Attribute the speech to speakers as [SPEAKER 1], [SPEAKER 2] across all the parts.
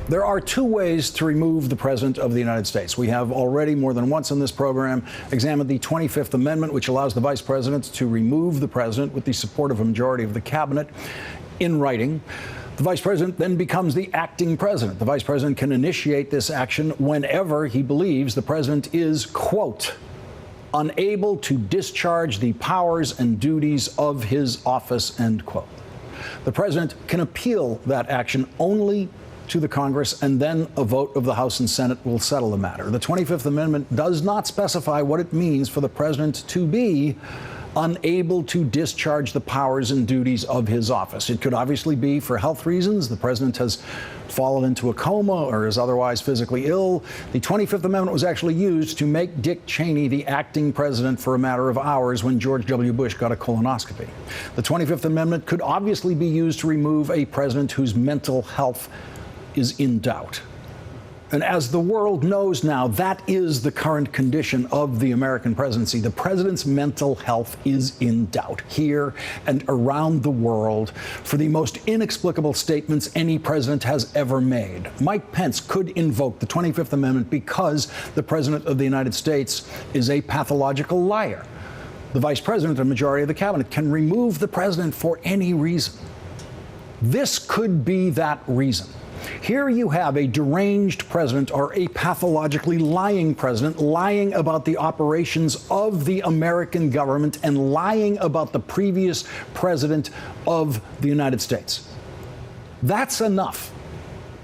[SPEAKER 1] There are two ways to remove the President of the United States. We have already more than once in this program examined the 25th Amendment, which allows the Vice President to remove the President with the support of a majority of the Cabinet in writing. The Vice President then becomes the acting President. The Vice President can initiate this action whenever he believes the President is, quote, unable to discharge the powers and duties of his office, end quote. The President can appeal that action only to the Congress, and then a vote of the House and Senate will settle the matter. The 25th Amendment does not specify what it means for the President to be unable to discharge the powers and duties of his office. It could obviously be for health reasons. The President has fallen into a coma or is otherwise physically ill. The 25th Amendment was actually used to make Dick Cheney the acting president for a matter of hours when George W. Bush got a colonoscopy. The 25th Amendment could obviously be used to remove a president whose mental health is in doubt. And as the world knows now, that is the current condition of the American presidency. The president's mental health is in doubt here and around the world for the most inexplicable statements any president has ever made. Mike Pence could invoke the 25th Amendment because the President of the United States is a pathological liar. The Vice President and majority of the Cabinet can remove the president for any reason. This could be that reason. Here you have a deranged president or a pathologically lying president lying about the operations of the American government and lying about the previous president of the United States. That's enough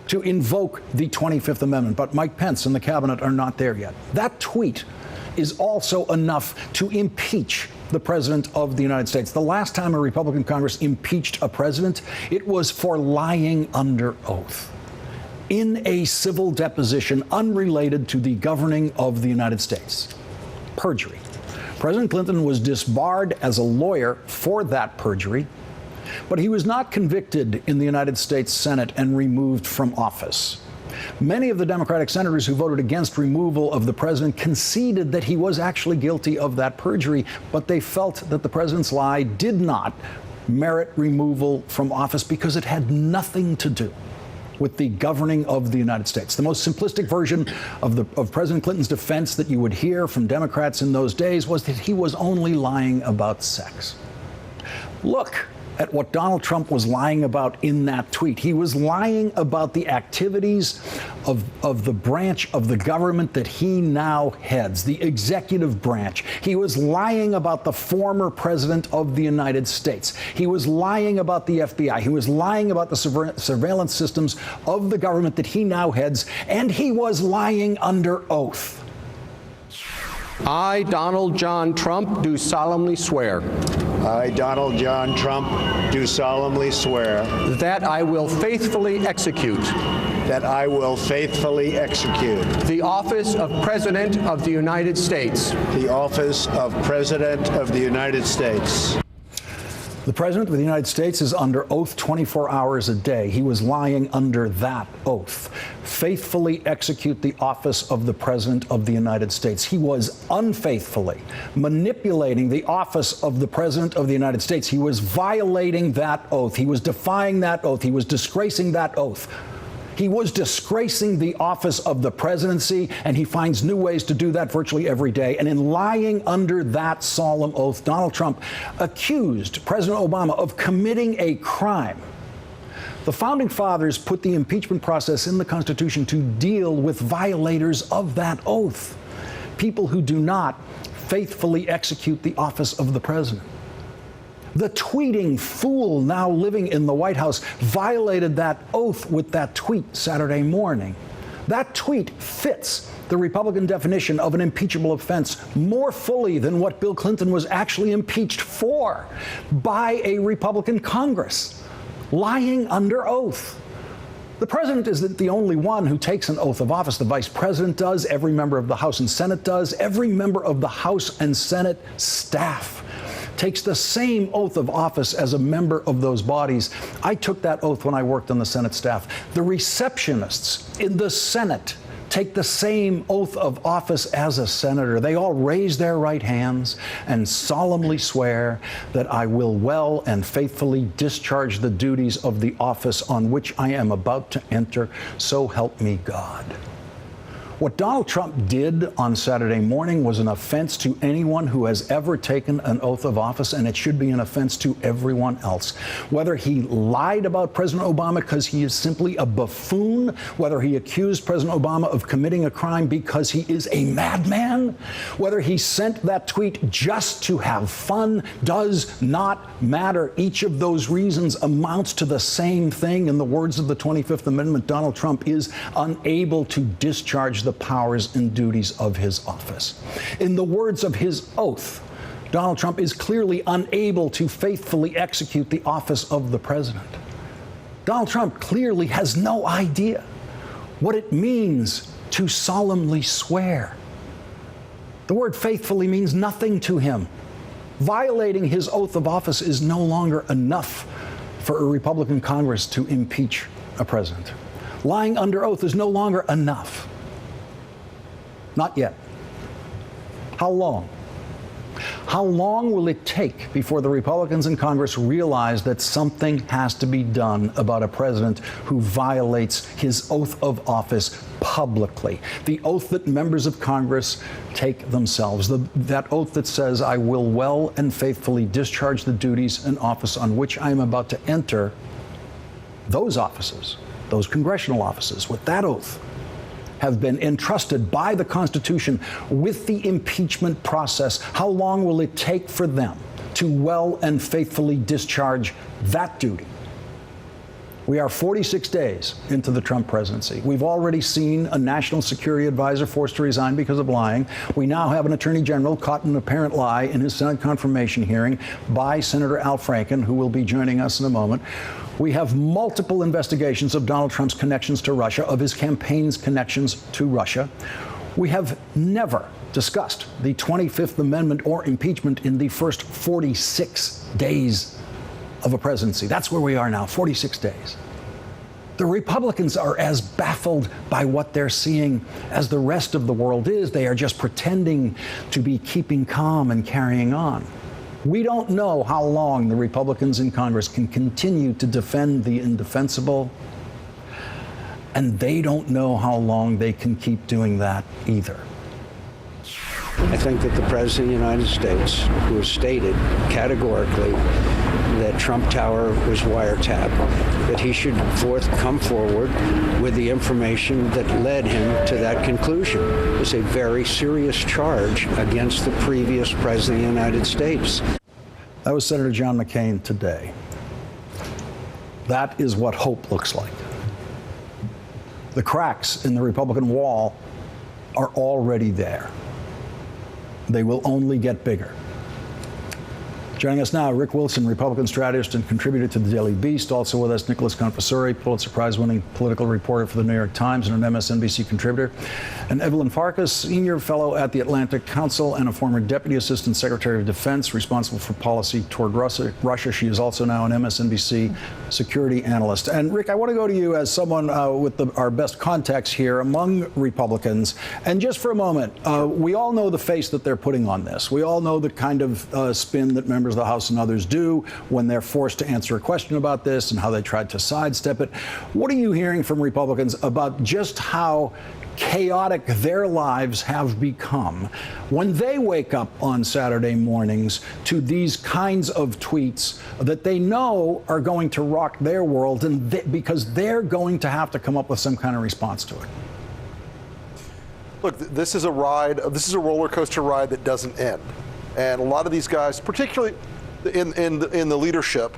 [SPEAKER 1] to invoke the 25th Amendment, but Mike Pence and the cabinet are not there yet. That tweet is also enough to impeach the President of the United States. The last time a Republican Congress impeached a president, it was for lying under oath in a civil deposition unrelated to the governing of the United States. Perjury. President Clinton was disbarred as a lawyer for that perjury, but he was not convicted in the United States Senate and removed from office. Many of the Democratic senators who voted against removal of the president conceded that he was actually guilty of that perjury, but they felt that the president's lie did not merit removal from office because it had nothing to do with the governing of the United States. The most simplistic version of President Clinton's defense that you would hear from Democrats in those days was that he was only lying about sex. Look at what Donald Trump was lying about in that tweet. He was lying about the activities of the branch of the government that he now heads, the executive branch. He was lying about the former president of the United States. He was lying about the FBI. He was lying about the surveillance systems of the government that he now heads, and he was lying under oath.
[SPEAKER 2] I, Donald John Trump, do solemnly swear.
[SPEAKER 3] I, Donald John Trump, do solemnly swear.
[SPEAKER 2] That I will faithfully execute.
[SPEAKER 3] That I will faithfully execute.
[SPEAKER 2] The office of President of the United States.
[SPEAKER 3] The office of President of the United States.
[SPEAKER 1] The President of the United States is under oath 24 hours a day. He was lying under that oath. Faithfully execute the office of the President of the United States. He was unfaithfully manipulating the office of the President of the United States. He was violating that oath. He was defying that oath. He was disgracing that oath. He was disgracing the office of the presidency, and he finds new ways to do that virtually every day. And in lying under that solemn oath, Donald Trump accused President Obama of committing a crime. The Founding Fathers put the impeachment process in the Constitution to deal with violators of that oath, people who do not faithfully execute the office of the president. The tweeting fool now living in the White House violated that oath with that tweet Saturday morning. That tweet fits the Republican definition of an impeachable offense more fully than what Bill Clinton was actually impeached for by a Republican Congress. Lying under oath. The president isn't the only one who takes an oath of office. The vice president does. Every member of the House and Senate does. Every member of the House and Senate staff takes the same oath of office as a member of those bodies. I took that oath when I worked on the Senate staff. The receptionists in the Senate take the same oath of office as a senator. They all raise their right hands and solemnly swear that I will well and faithfully discharge the duties of the office on which I am about to enter, so help me God. What Donald Trump did on Saturday morning was an offense to anyone who has ever taken an oath of office, and it should be an offense to everyone else. Whether he lied about President Obama because he is simply a buffoon, whether he accused President Obama of committing a crime because he is a madman, whether he sent that tweet just to have fun, does not matter. Each of those reasons amounts to the same thing. In the words of the 25th Amendment, Donald Trump is unable to discharge the powers and duties of his office. In the words of his oath, Donald Trump is clearly unable to faithfully execute the office of the president. Donald Trump clearly has no idea what it means to solemnly swear. The word faithfully means nothing to him. Violating his oath of office is no longer enough for a Republican Congress to impeach a president. Lying under oath is no longer enough. Not yet. How long? How long will it take before the Republicans in Congress realize that something has to be done about a president who violates his oath of office publicly? The oath that members of Congress take themselves, that oath that says, I will well and faithfully discharge the duties and office on which I am about to enter. Those offices, those congressional offices, with that oath, have been entrusted by the Constitution with the impeachment process. How long will it take for them to well and faithfully discharge that duty? We are 46 days into the Trump presidency. We've already seen a national security advisor forced to resign because of lying. We now have an attorney general caught in an apparent lie in his Senate confirmation hearing by Senator Al Franken, who will be joining us in a moment. We have multiple investigations of Donald Trump's connections to Russia, of his campaign's connections to Russia. We have never discussed the 25th Amendment or impeachment in the first 46 days of a presidency. That's where we are now, 46 days. The Republicans are as baffled by what they're seeing as the rest of the world is. They are just pretending to be keeping calm and carrying on. We don't know how long the Republicans in Congress can continue to defend the indefensible, and they don't know how long they can keep doing that either.
[SPEAKER 4] I think that the President of the United States, who has stated categorically that Trump Tower was wiretapped, that he should come forward with the information that led him to that conclusion. It's a very serious charge against the previous President of the United States.
[SPEAKER 1] That was Senator John McCain today. That is what hope looks like. The cracks in the Republican wall are already there. They will only get bigger. Joining us now, Rick Wilson, Republican strategist and contributor to the Daily Beast. Also with us, Nicholas Confessori, Pulitzer Prize-winning political reporter for the New York Times and an MSNBC contributor. And Evelyn Farkas, senior fellow at the Atlantic Council and a former deputy assistant secretary of defense responsible for policy toward Russia. She is also now an MSNBC security analyst. And Rick, I want to go to you as someone with our best contacts here among Republicans. And just for a moment, we all know the face that they're putting on this. We all know the kind of spin that members of the House and others do when they're forced to answer a question about this and how they tried to sidestep it. What are you hearing from Republicans about just how chaotic their lives have become when they wake up on Saturday mornings to these kinds of tweets that they know are going to rock their world, and because they're going to have to come up with some kind of response to it?
[SPEAKER 5] Look, this is a roller coaster ride that doesn't end. And a lot of these guys, particularly in the leadership,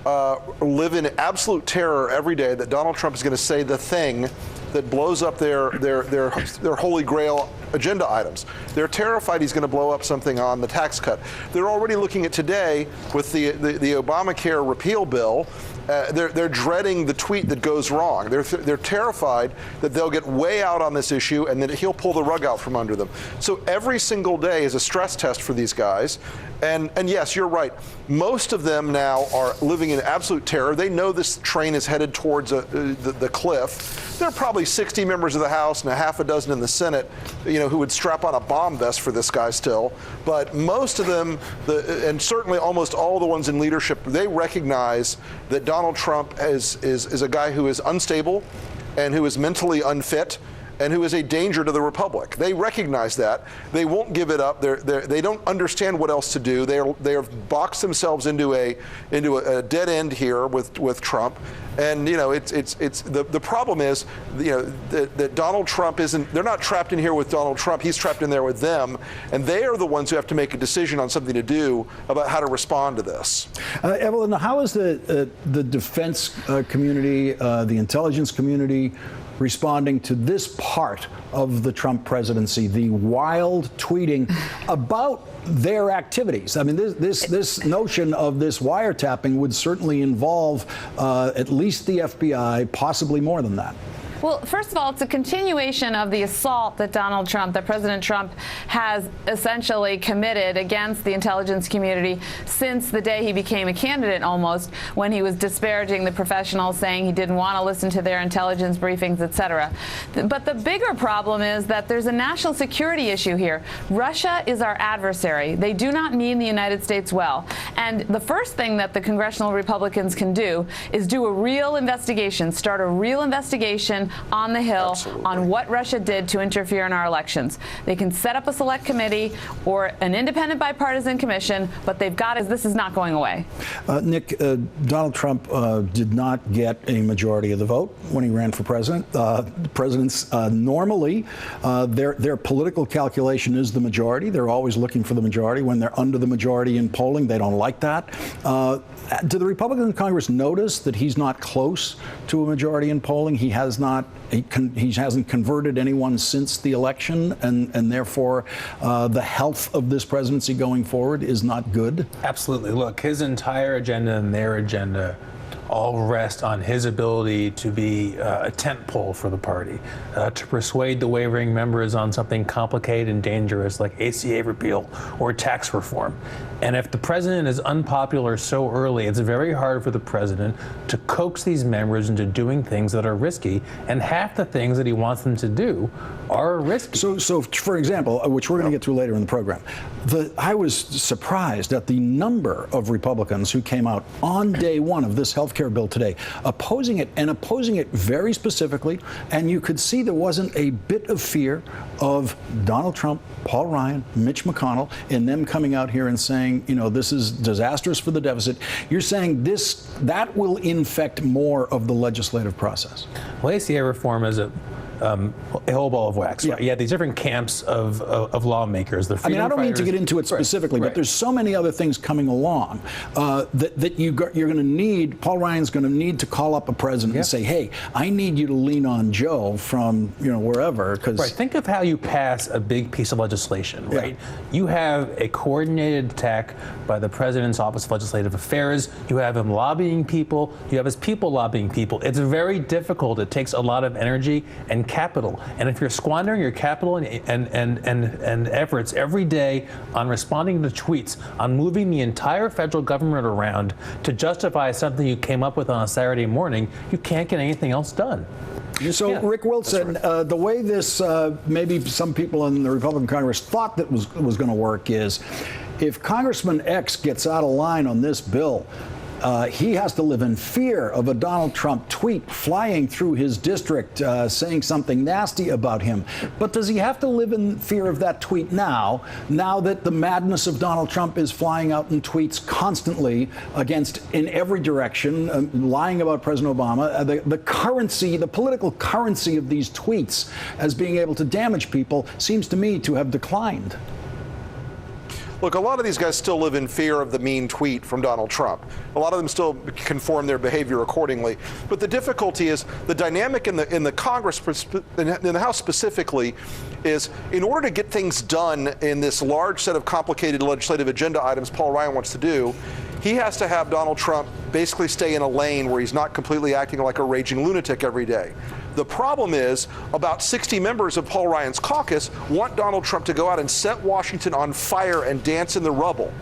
[SPEAKER 5] live in absolute terror every day that Donald Trump is going to say the thing that blows up their holy grail agenda items. They're terrified he's going to blow up something on the tax cut. They're already looking at today with the Obamacare repeal bill. They're dreading the tweet that goes wrong. They're terrified that they'll get way out on this issue and that he'll pull the rug out from under them. So every single day is a stress test for these guys. And yes, you're right. Most of them now are living in absolute terror. They know this train is headed towards the cliff. there are probably 60 members of the House and a half a dozen in the Senate, who would strap on a bomb vest for this guy still. But most of them, and certainly almost all the ones in leadership, they recognize that Donald Trump is a guy who is unstable and who is mentally unfit and who is a danger to the republic. They recognize that. They won't give it up. They don't understand what else to do. They have boxed themselves into a dead end here with Trump. And the problem is that Donald Trump isn't. They're not trapped in here with Donald Trump. He's trapped in there with them, and they are the ones who have to make a decision on something to do about how to respond to this.
[SPEAKER 1] Evelyn, how is the defense community, the intelligence community, responding to this part of the Trump presidency, the wild tweeting about their activities? I mean, this notion of this wiretapping would certainly involve at least the FBI, possibly more than that.
[SPEAKER 6] Well, first of all, it's a continuation of the assault that President Trump has essentially committed against the intelligence community since the day he became a candidate, almost, when he was disparaging the professionals, saying he didn't want to listen to their intelligence briefings, etc. But the bigger problem is that there's a national security issue here. Russia is our adversary. They do not mean the United States well. And the first thing that the congressional Republicans can do is do a real investigation, start a real investigation on the Hill on what Russia did to interfere in our elections. They can set up a select committee or an independent bipartisan commission, but they've got to. This is not going away.
[SPEAKER 1] Nick, Donald Trump did not get a majority of the vote when he ran for president. Presidents normally, their political calculation is the majority. They're always looking for the majority. When they're under the majority in polling, they don't like that. Do the Republicans in Congress notice that he's not close to a majority in polling? He hasn't converted anyone since the election, and therefore the health of this presidency going forward is not good?
[SPEAKER 7] Absolutely. Look, his entire agenda and their agenda all rest on his ability to be a tent pole for the party, to persuade the wavering members on something complicated and dangerous like ACA repeal or tax reform. And if the president is unpopular so early, it's very hard for the president to coax these members into doing things that are risky, and half the things that he wants them to do are risky.
[SPEAKER 1] So for example, which we're going to get to later in the program, I was surprised at the number of Republicans who came out on day one of this health care bill today, opposing it, and opposing it very specifically. And you could see there wasn't a bit of fear of Donald Trump, Paul Ryan, Mitch McConnell, and them coming out here and saying, this is disastrous for the deficit. You're saying that will infect more of the legislative process.
[SPEAKER 7] Well, ACA reform is a whole ball of wax. Right? You have these different camps of lawmakers. The freedom
[SPEAKER 1] I don't mean to
[SPEAKER 7] fighters.
[SPEAKER 1] get into it specifically,
[SPEAKER 7] Right.
[SPEAKER 1] but there's so many other things coming along that you're going to need. Paul Ryan's going to need to call up a president and say, "Hey, I need you to lean on Joe from wherever." Because
[SPEAKER 7] think of how you pass a big piece of legislation. Right, you have a coordinated attack by the president's Office of Legislative Affairs. You have him lobbying people. You have his people lobbying people. It's very difficult. It takes a lot of energy and capital. And if you're squandering your capital and efforts every day on responding to tweets, on moving the entire federal government around to justify something you came up with on a Saturday morning, you can't get anything else done.
[SPEAKER 1] So, Rick Wilson, the way this maybe some people in the Republican Congress thought that was going to work is if Congressman X gets out of line on this bill, he has to live in fear of a Donald Trump tweet flying through his district saying something nasty about him. But does he have to live in fear of that tweet now that the madness of Donald Trump is flying out in tweets constantly in every direction, lying about President Obama? The political currency of these tweets as being able to damage people seems to me to have declined.
[SPEAKER 5] Look, a lot of these guys still live in fear of the mean tweet from Donald Trump. A lot of them still conform their behavior accordingly. But the difficulty is the dynamic in the Congress, in the House specifically, is in order to get things done in this large set of complicated legislative agenda items Paul Ryan wants to do, he has to have Donald Trump basically stay in a lane where he's not completely acting like a raging lunatic every day. The problem is about 60 members of Paul Ryan's caucus want Donald Trump to go out and set Washington on fire and dance in the rubble.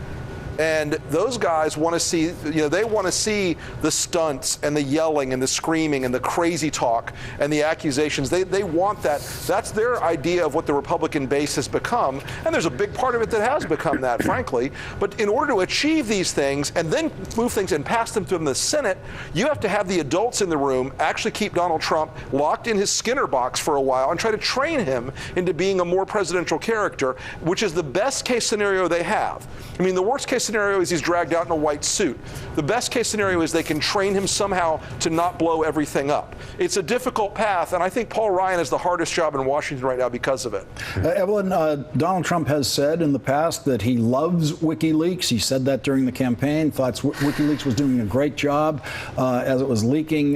[SPEAKER 5] And those guys want to see, they want to see the stunts and the yelling and the screaming and the crazy talk and the accusations. They want that. That's their idea of what the Republican base has become. And there's a big part of it that has become that, frankly. But in order to achieve these things and then move things and pass them to the Senate, you have to have the adults in the room actually keep Donald Trump locked in his Skinner box for a while and try to train him into being a more presidential character, which is the best case scenario they have. I mean, the worst case scenario is he's dragged out in a white suit. The best case scenario is they can train him somehow to not blow everything up. It's a difficult path, and I think Paul Ryan has the hardest job in Washington right now because of it.
[SPEAKER 1] Evelyn, Donald Trump has said in the past that he loves WikiLeaks. He said that during the campaign, thought WikiLeaks was doing a great job as it was leaking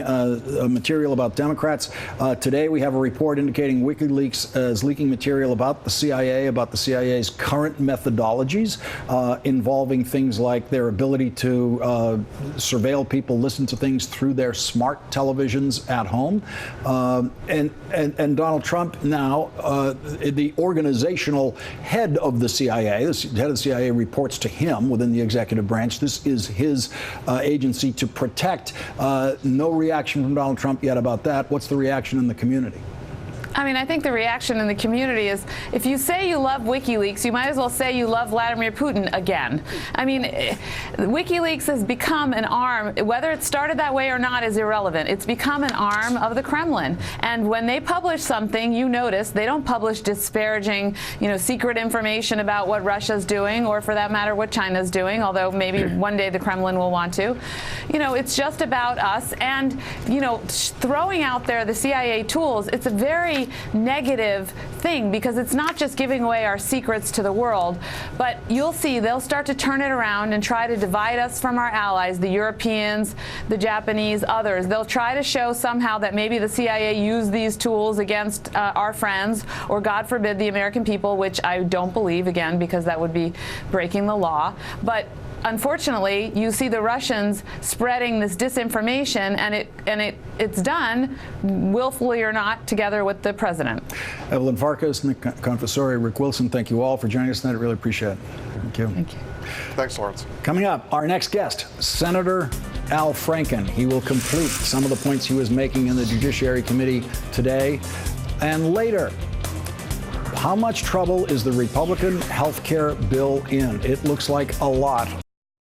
[SPEAKER 1] material about Democrats. Today we have a report indicating WikiLeaks is leaking material about the CIA's current methodologies involving things like their ability to surveil people, listen to things through their smart televisions at home. And Donald Trump now, the organizational head of the CIA, the head of the CIA reports to him within the executive branch. This is his agency to protect. No reaction from Donald Trump yet about that. What's the reaction in the community?
[SPEAKER 6] I mean, I think the reaction in the community is, if you say you love WikiLeaks, you might as well say you love Vladimir Putin again. I mean, WikiLeaks has become an arm. Whether it started that way or not is irrelevant. It's become an arm of the Kremlin. And when they publish something, you notice they don't publish disparaging, secret information about what Russia's doing, or for that matter, what China's doing, although maybe one day the Kremlin will want to. It's just about us. And, throwing out there the CIA tools, it's a very negative thing, because it's not just giving away our secrets to the world, but you'll see they'll start to turn it around and try to divide us from our allies, the Europeans, the Japanese, others. They'll try to show somehow that maybe the CIA used these tools against our friends, or God forbid, the American people, which I don't believe, again, because that would be breaking the law. But unfortunately, you see the Russians spreading this disinformation, and it's done, willfully or not, together with the president.
[SPEAKER 1] Evelyn Farkas, Nick Confessori, Rick Wilson, thank you all for joining us tonight. I really appreciate it. Thank you.
[SPEAKER 6] Thank you.
[SPEAKER 5] Thanks, Lawrence.
[SPEAKER 1] Coming up, our next guest, Senator Al Franken. He will complete some of the points he was making in the Judiciary Committee today and later. How much trouble is the Republican health care bill in? It looks like a lot.